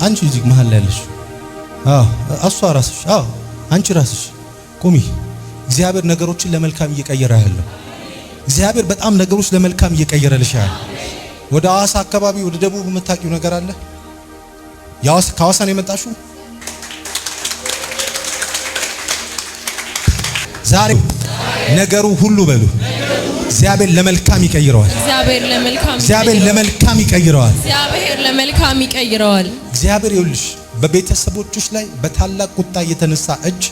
አንቺ እዚህ መሃል ላይ ያለሽ እሷ ራስሽ አንቺ ራስሽ ቁሚ። እግዚአብሔር ነገሮችን ለመልካም እየቀየረ ያለው እግዚአብሔር በጣም ነገሮች ለመልካም እየቀየረልሽ ያለው። ወደ ሐዋሳ አካባቢ ወደ ደቡብ የምታውቂው ነገር አለ? ከሐዋሳ ነው የመጣሽው? ዛሬ ነገሩ ሁሉ በሉ እግዚአብሔር ለመልካም ይቀይረዋል። እግዚአብሔር ለመልካም ይቀይረዋል። እግዚአብሔር ይኸውልሽ በቤተሰቦችሽ ላይ በታላቅ ቁጣ የተነሳ እጅ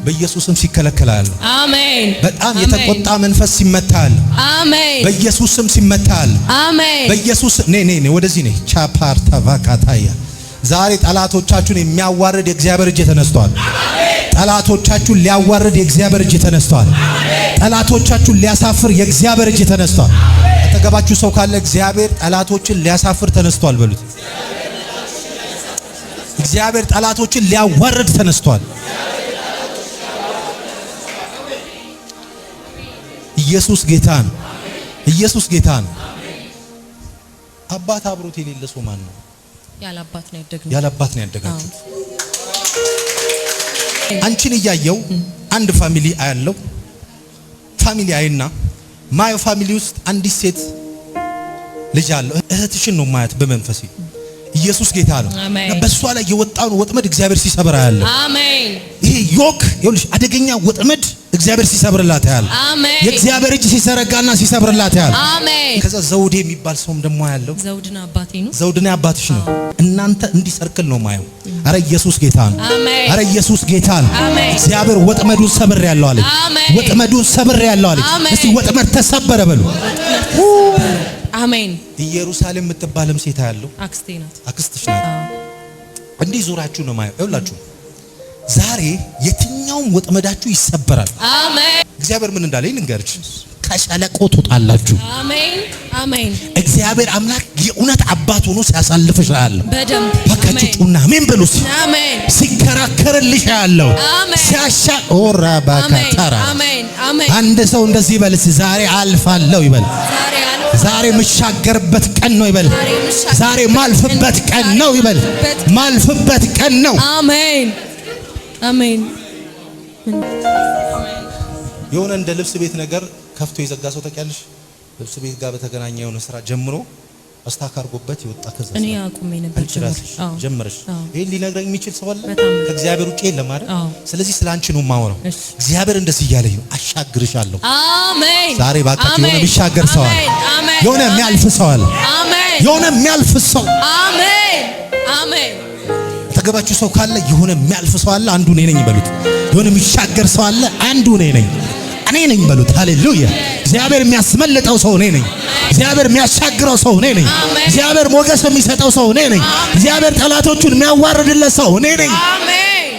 በኢየሱስም ሲከለከላል። አሜን። በጣም የተቆጣ መንፈስ ሲመታል። አሜን። በኢየሱስም ሲመታል። አሜን። በኢየሱስ ነይ ወደዚህ ነይ ቻፓርታ ቫካታያ ዛሬ ጠላቶቻችሁን የሚያዋርድ የእግዚአብሔር እጅ ተነስቷል። ጠላቶቻችሁን ሊያዋርድ የእግዚአብሔር እጅ ተነስቷል። ጠላቶቻችሁን ሊያሳፍር የእግዚአብሔር እጅ ተነስቷል። አጠገባችሁ ሰው ካለ እግዚአብሔር ጠላቶችን ሊያሳፍር ተነስቷል በሉት። እግዚአብሔር ጠላቶችን ሊያዋርድ ተነስቷል። ኢየሱስ ጌታ ነው። ኢየሱስ ጌታ ነው። አባት አብሮት የሌለ ሰው ማን ነው? ያለ አባት ነው ያደጋችሁት። አንቺን እያየው አንድ ፋሚሊ አያለው። ፋሚሊ አይና ማየው ፋሚሊ ውስጥ አንዲት ሴት ልጅ አለው። እህትሽን ነው ማያት በመንፈሴ። ኢየሱስ ጌታ ነው። በሷ ላይ የወጣውን ወጥመድ እግዚአብሔር ሲሰብር ያለው። አሜን። ይሄ ዮክ ይኸውልሽ አደገኛ ወጥመድ እግዚአብሔር ሲሰብርላት ያለው። አሜን። የእግዚአብሔር እጅ ሲሰረጋና ሲሰብርላት ያለው። አሜን። ከዛ ዘውዴ የሚባል ሰውም ደግሞ ያለው። ዘውድና አባቴ ነው። ዘውድና አባትሽ ነው። እናንተ እንዲህ ሰርክል ነው ማየው። አረ ኢየሱስ ጌታ ነው። አሜን። አረ ኢየሱስ ጌታ ነው። እግዚአብሔር ወጥመዱን ሰብር ያለው አለ። ወጥመዱን ሰብር ያለው አለ። እስቲ ወጥመድ ተሰበረ በሉ። አሜን። ኢየሩሳሌም የምትባልም ሴት ያለው አክስቴ ናት። አክስትሽ ናት። እንዲህ ዙራችሁ ነው ማየው። ይኸውላችሁ ዛሬ የትኛውም ወጥመዳችሁ ይሰበራል። አሜን። እግዚአብሔር ምን እንዳለ ልንገርሽ፣ ከሸለቆ ትወጣላችሁ። አሜን አሜን። እግዚአብሔር አምላክ የእውነት አባት ሆኖ ሲያሳልፍሽ ያለው በደም በከጭጩና ምን ብሉስ አሜን ሲከራከርልሽ ያለው ሲያሻ ኦራ ባካታራ አሜን አሜን። አንድ ሰው እንደዚህ ይበልስ፣ ዛሬ አልፋለሁ ይበል። ዛሬ መሻገርበት ቀን ነው ይበል። ዛሬ ማልፍበት ቀን ነው ይበል። ማልፍበት ቀን ነው። አሜን አሜን። የሆነ እንደ ልብስ ቤት ነገር ከፍቶ የዘጋ ሰው ታውቂያለሽ? ልብስ ቤት ጋር በተገናኘ የሆነ ስራ ጀምሮ አስታካርጎበት ይወጣ። ከዛ እኔ አቁሜ ነበር ጀምረሽ ይሄን ሊነግረኝ የሚችል ሰው አለ ከእግዚአብሔር ውጪ የለም አይደል? ስለዚህ ስለ አንቺ ነው የማወራው። እግዚአብሔር እንደዚህ እያለኝ ነው፣ አሻግርሻለሁ። አሜን። ዛሬ ባካችሁ የሆነ የሚሻገር ሰው አለ፣ የሆነ የሚያልፍ ሰው አለ፣ የሆነ የሚያልፍ ሰው። አሜን አሜን። አጠገባችሁ ሰው ካለ የሆነ የሚያልፍ ሰው አለ፣ አንዱ እኔ ነኝ በሉት። የሆነ የሚሻገር ሰው አለ፣ አንዱ እኔ ነኝ በሉት። ሃሌሉያ። እግዚአብሔር የሚያስመልጠው ሰው እኔ ነኝ። እግዚአብሔር የሚያሻግረው ሰው እኔ ነኝ። እግዚአብሔር ሞገስ የሚሰጠው ሰው እኔ ነኝ። እግዚአብሔር ጠላቶቹን የሚያዋርድለት ሰው እኔ ነኝ። አሜን።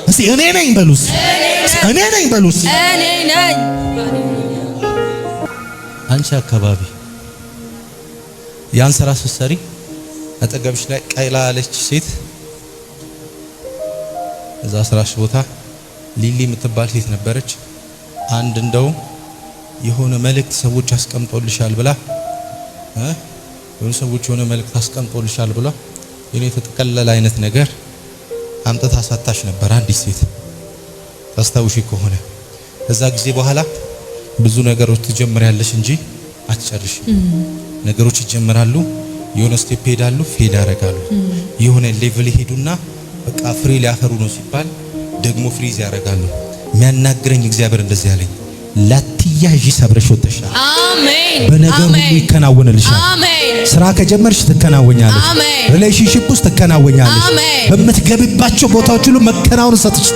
እስቲ እኔ ነኝ በሉስ። እኔ ነኝ በሉስ። እኔ ነኝ። አንቺ አካባቢ ያን ስራ ስትሰሪ አጠገብሽ ላይ ቀይላ ያለች ሴት እዛ ስራሽ ቦታ ሊሊ የምትባል ሴት ነበረች። አንድ እንደው የሆነ መልእክት ሰዎች አስቀምጦልሻል ብላ የሆነ ሰዎች የሆነ መልእክት አስቀምጦልሻል ብላ የኔ የተጠቀለለ አይነት ነገር አምጥታ ሳታሽ ነበር አንዲት ሴት ታስታውሺ ከሆነ። ከዛ ጊዜ በኋላ ብዙ ነገሮች ትጀምሪያለሽ እንጂ አትጨርሺም። ነገሮች ይጀምራሉ፣ የሆነ ስቴፕ ሄዳሉ፣ ፌድ ያደርጋሉ። የሆነ ሌቭል ሄዱና በቃ ፍሬ ሊያፈሩ ነው ሲባል ደግሞ ፍሪዝ ያደርጋሉ። የሚያናግረኝ እግዚአብሔር እንደዚህ ያለኝ ላትያዥ ሰብረሽ ወጥተሻል። አሜን። በነገር ሁሉ ይከናወንልሻል። አሜን። ስራ ከጀመርሽ ትከናወኛለሽ። አሜን። ሪሌሽንሺፕ ውስጥ ትከናወኛለሽ። አሜን። በምትገቢባቸው ቦታዎች ሁሉ መከናወን ሰጥሽ።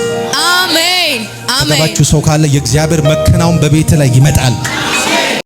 አሜን አሜን። አጠገባችሁ ሰው ካለ የእግዚአብሔር መከናወን በቤት ላይ ይመጣል።